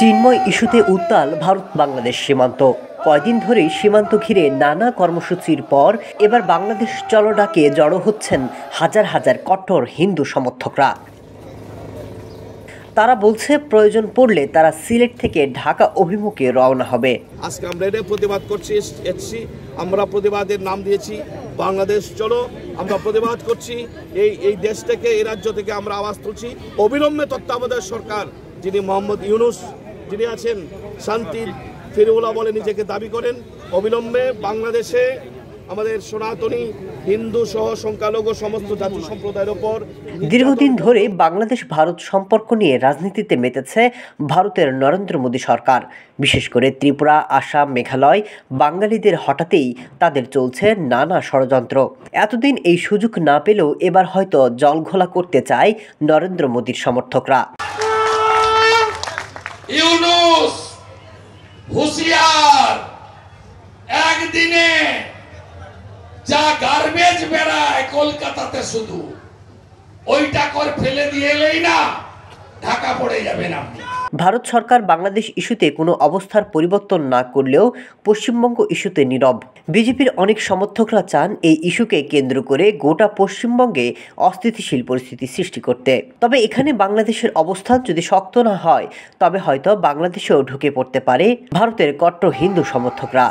চিন্ময় ইস্যুতে উত্তাল ভারত বাংলাদেশ সীমান্ত। কয়দিন ধরেই সীমান্ত ঘিরে নানা কর্মসূচির পর এবার বাংলাদেশ চলো ডাকে জড়ো হচ্ছেন হাজার হাজার কট্টর হিন্দু সমর্থকরা। তারা বলছে প্রয়োজন পড়লে তারা সিলেট থেকে ঢাকা অভিমুখে রওনা হবে। আজকে আমরা এটা প্রতিবাদ করছি, আমরা প্রতিবাদের নাম দিয়েছি বাংলাদেশ চলো। আমরা প্রতিবাদ করছি এই দেশ থেকে, এই রাজ্য থেকে আমরা আওয়াজ তুলছি। অবিলম্বে তত্ত্বাবধায়ক সরকার যিনি মোহাম্মদ ইউনূস যিনি আছেন, শান্তির ফিরৌল্লাহ বলে নিজেকে দাবি করেন, অবিলম্বে বাংলাদেশে আমাদের সনাতনী হিন্দু সহ সংখ্যালঘু সমস্ত জাতি সম্প্রদায়ের ওপর। দীর্ঘদিন ধরে বাংলাদেশ ভারত সম্পর্ক নিয়ে রাজনীতিতে মেতেছে ভারতের নরেন্দ্র মোদী সরকার। বিশেষ করে ত্রিপুরা, আসাম, মেঘালয় বাঙালিদের হঠাতেই তাদের চলছে নানা ষড়যন্ত্র। এতদিন এই সুযোগ না পেলেও এবার হয়তো জলঘোলা করতে চায় নরেন্দ্র মোদীর সমর্থকরা। ইউনূস হুঁশিয়ার, একদিনে যা গার্বেজ বেড়ায় কলকাতাতে শুধু ওইটা করে ফেলে দিয়ে এলেই না ঢাকা পড়ে যাবেন আপনি। ভারত সরকার বাংলাদেশ ইস্যুতে কোনো অবস্থার পরিবর্তন না করলেও পশ্চিমবঙ্গ ইস্যুতে নীরব। বিজেপির অনেক সমর্থকরা চান এই ইস্যুকে কেন্দ্র করে গোটা পশ্চিমবঙ্গে অস্থিতিশীল পরিস্থিতি সৃষ্টি করতে। তবে এখানে বাংলাদেশের অবস্থান যদি শক্ত না হয় তবে হয়তো বাংলাদেশেও ঢুকে পড়তে পারে ভারতের কট্টর হিন্দু সমর্থকরা।